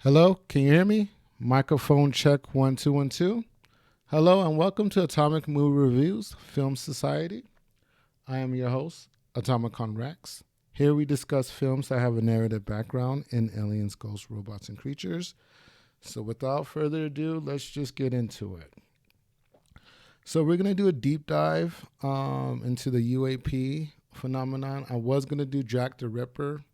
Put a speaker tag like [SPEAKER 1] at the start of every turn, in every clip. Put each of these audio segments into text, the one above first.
[SPEAKER 1] Hello, can you hear me? Microphone check 1212. Hello and welcome to Atomic Movie Reviews Film Society. I am your host, Atomicon Rex. Here we discuss films that have a narrative background in aliens, ghosts, robots, and creatures. So without further ado, let's just get into it. So we're going to do a deep dive into the U.A.P phenomenon. I was going to do Jack the Ripper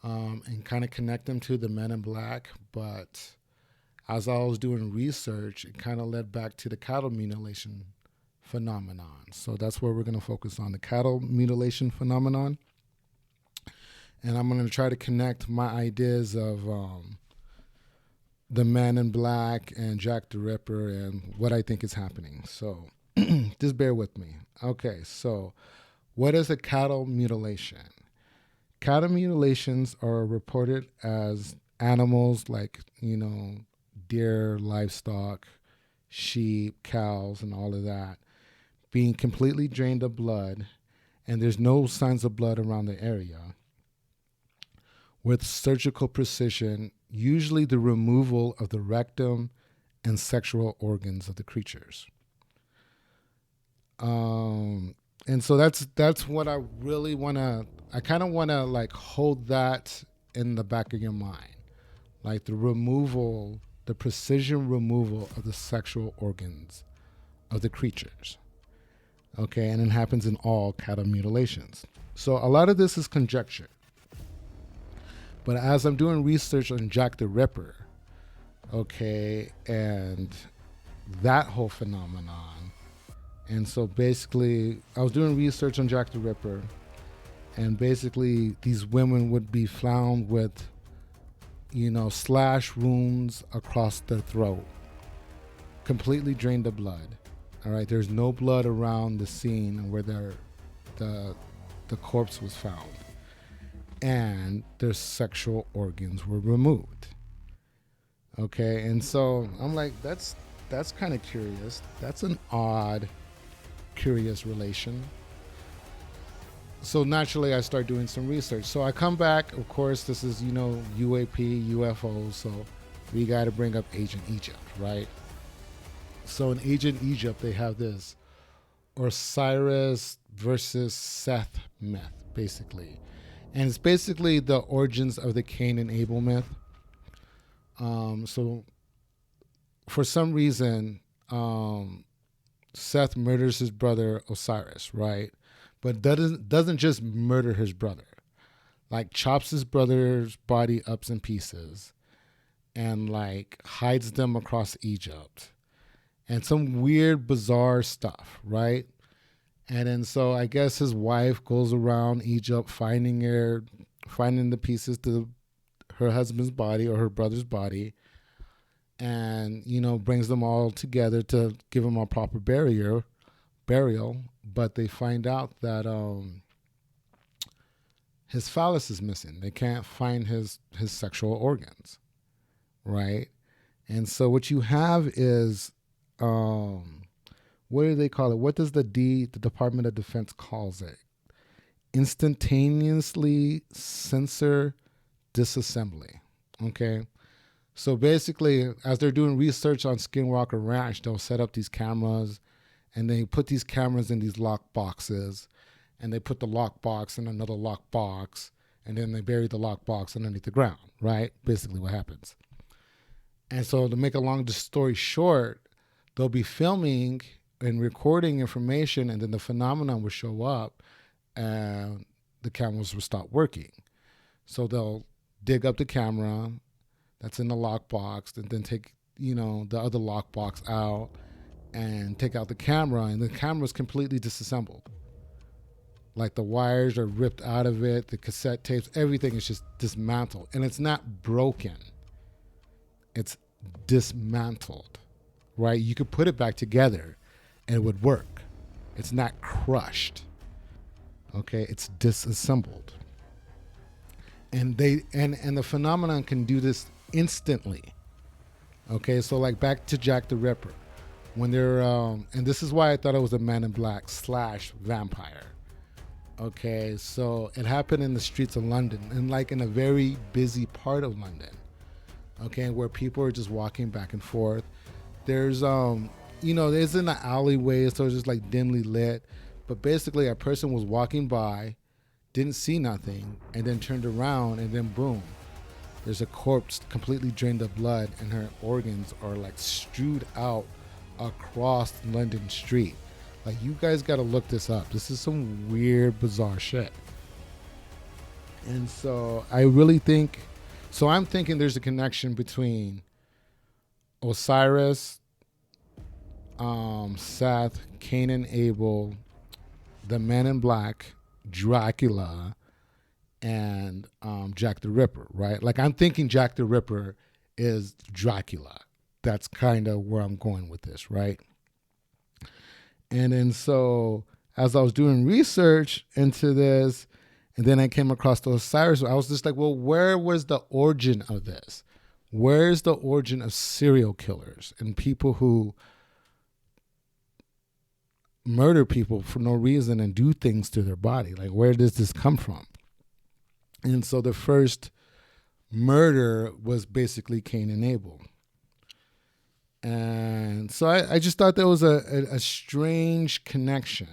[SPEAKER 1] and kind of connect them to the Men in Black, but as I was doing research, it kind of led back to the cattle mutilation phenomenon. So that's where we're going to focus on the cattle mutilation phenomenon. And I'm going to try to connect my ideas of the Men in Black and Jack the Ripper and what I think is happening. So just bear with me. Okay, so what is a cattle mutilation? Cattle mutilations are reported as animals like, deer, livestock, sheep, cows, and all of that being completely drained of blood, and there's no signs of blood around the area, with surgical precision, usually the removal of the rectum and sexual organs of the creatures. And so that's what I really want to. I kind of want to hold that in the back of your mind, like the precision removal of the sexual organs of the creatures. Okay, and it happens in all cattle mutilations. So a lot of this is conjecture. But as I'm doing research on Jack the Ripper, okay, and that whole phenomenon, and so basically I was doing research on Jack the Ripper, and basically these women would be found with, slash wounds across their throat, completely drained of blood. All right, there's no blood around the scene where the corpse was found, and their sexual organs were removed. Okay, and so I'm like, that's kind of curious. That's an odd, curious relation. So naturally, I start doing some research. So I come back. Of course, this is U.A.P, UFO. So we got to bring up Agent Egypt, right? So in Agent Egypt, they have this Osiris versus Seth myth, basically, and it's basically the origins of the Cain and Abel myth. So for some reason, Seth murders his brother Osiris, right? But doesn't just murder his brother, like chops his brother's body up in pieces and hides them across Egypt and some weird bizarre stuff, right? And then so I guess his wife goes around Egypt finding the pieces to her husband's body or her brother's body, and brings them all together to give them a proper burial. But they find out that his phallus is missing. They can't find his sexual organs, right? And so what you have is, what do they call it? What does the Department of Defense calls it? Instantaneously sensor disassembly. Okay. So basically, as they're doing research on Skinwalker Ranch, they'll set up these cameras, and they put these cameras in these lock boxes, and they put the lock box in another lock box, and then they bury the lock box underneath the ground, right? Basically what happens. And so to make a long story short, they'll be filming and recording information, and then the phenomenon will show up, and the cameras will stop working. So they'll dig up the camera that's in the lock box, and then take, the other lock box out, and take out the camera, and the camera is completely disassembled. Like the wires are ripped out of it, the cassette tapes, everything is just dismantled. And it's not broken. It's dismantled, right? You could put it back together and it would work. It's not crushed. Okay, it's disassembled. And the phenomenon can do this instantly. Okay, so back to Jack the Ripper. When they're and this is why I thought it was a Man in Black / vampire. Okay, so it happened in the streets of London, and in a very busy part of London. okay, where people are just walking back and forth. There's there's in the alleyway, so it's just like dimly lit. But basically, a person was walking by, didn't see nothing, and then turned around, and then boom, there's a corpse completely drained of blood, and her organs are like strewed out across London Street. Like, you guys got to look this up. This is some weird, bizarre shit. And so I really think, so I'm thinking there's a connection between Osiris, Seth, Cain and Abel, the Man in Black, Dracula, and Jack the Ripper, right? Like, I'm thinking Jack the Ripper is Dracula. That's kind of where I'm going with this, right? And then so as I was doing research into this, and then I came across the Osiris, I was just like, well, where was the origin of this? Where's the origin of serial killers and people who murder people for no reason and do things to their body? Like, where does this come from? And so the first murder was basically Cain and Abel. And so I just thought that was a strange connection.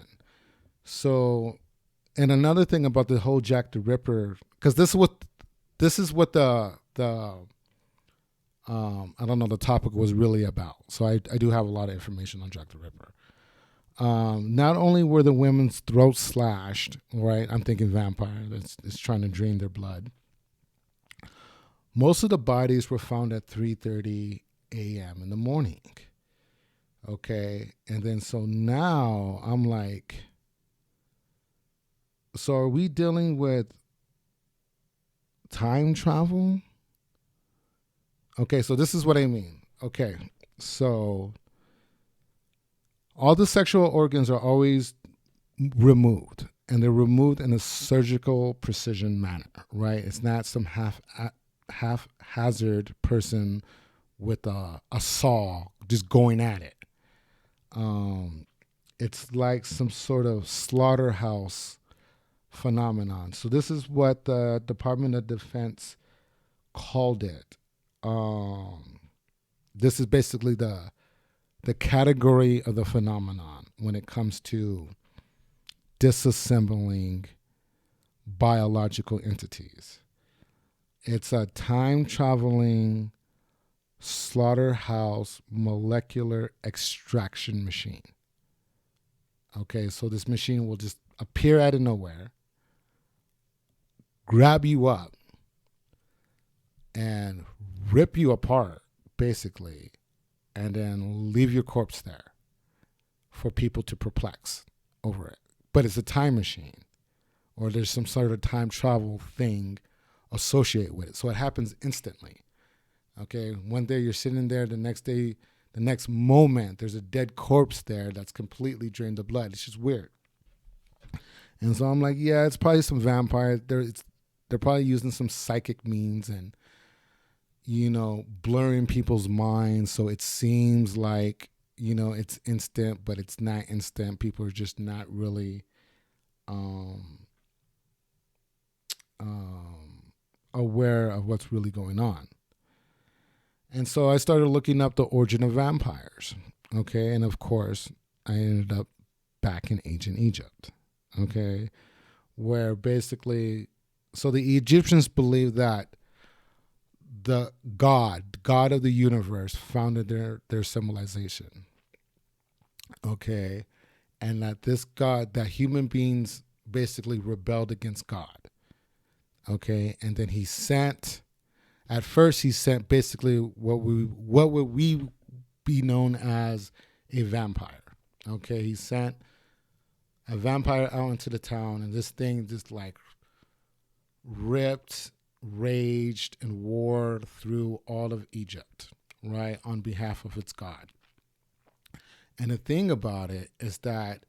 [SPEAKER 1] So, and another thing about the whole Jack the Ripper, because this is what the I don't know, the topic was really about. So I do have a lot of information on Jack the Ripper. Not only were the women's throats slashed, right? I'm thinking vampire that's trying to drain their blood. Most of the bodies were found at 3:30 a.m. in the morning. Okay. And then so now I'm like, so are we dealing with time travel? Okay. So this is what I mean. Okay. So all the sexual organs are always removed, and they're removed in a surgical precision manner, right? It's not some haphazard person with a saw just going at it. It's like some sort of slaughterhouse phenomenon. So this is what the Department of Defense called it. This is basically the category of the phenomenon when it comes to disassembling biological entities. It's a time-traveling slaughterhouse molecular extraction machine. Okay, so this machine will just appear out of nowhere, grab you up, and rip you apart, basically, and then leave your corpse there for people to perplex over it. But it's a time machine, or there's some sort of time travel thing associated with it. So it happens instantly. Okay, one day you're sitting there, the next day, the next moment, there's a dead corpse there that's completely drained of blood. It's just weird. And so I'm like, yeah, it's probably some vampire. They're probably using some psychic means and, blurring people's minds. So it seems like, it's instant, but it's not instant. People are just not really aware of what's really going on. And so I started looking up the origin of vampires. Okay. And of course, I ended up back in ancient Egypt. Okay. Where basically, so the Egyptians believed that the God of the universe, founded their civilization. Okay. And that this God, that human beings basically rebelled against God. Okay. And then at first he sent basically what would we be known as a vampire. Okay. He sent a vampire out into the town, and this thing just like ripped, raged, and war through all of Egypt, right, on behalf of its God. And the thing about it is that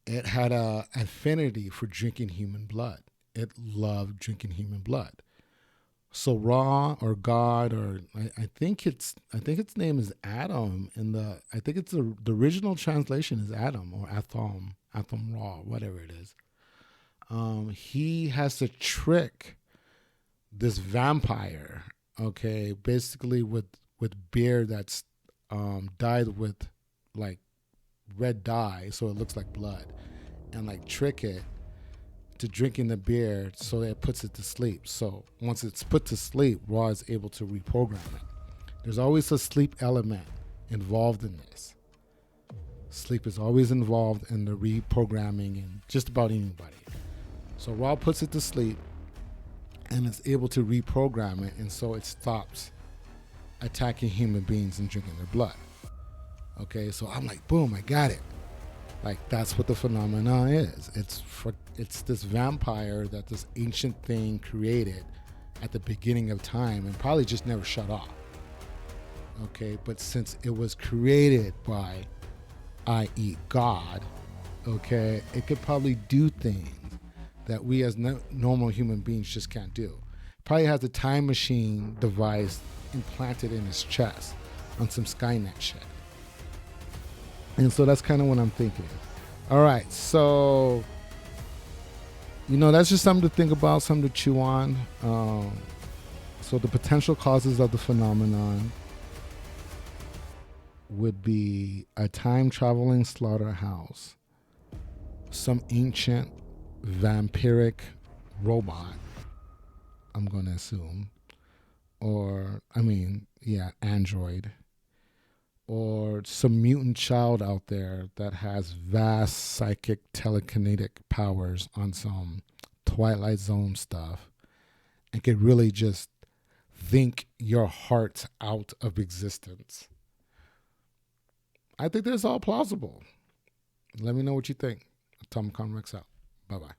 [SPEAKER 1] it had a affinity for drinking human blood. It loved drinking human blood. So Ra, or God, or I think its name is Adam. I think it's the original translation is Adam or Athom Ra, whatever it is. He has to trick this vampire, Okay, basically with beer that's dyed with like red dye, so it looks like blood, and like trick it to drinking the beer so it puts it to sleep. So once it's put to sleep, Raw is able to reprogram it. There's always a sleep element involved in this. Sleep is always involved in the reprogramming and just about anybody. So Raw puts it to sleep and is able to reprogram it, and so it stops attacking human beings and drinking their blood. Okay, so I'm like, boom, I got it. Like that's what the phenomenon is. It's this vampire that this ancient thing created at the beginning of time and probably just never shut off. Okay, but since it was created by, i.e., God, okay, it could probably do things that we as normal human beings just can't do. Probably has a time machine device implanted in his chest on some Skynet shit. And so that's kind of what I'm thinking. All right, so that's just something to think about, something to chew on. So the potential causes of the phenomenon would be a time traveling slaughterhouse, some ancient vampiric robot, I'm going to assume, or, android, or some mutant child out there that has vast psychic telekinetic powers on some Twilight Zone stuff and could really just think your heart out of existence. I think that's all plausible. Let me know what you think. Tom Conrex out. Bye-bye.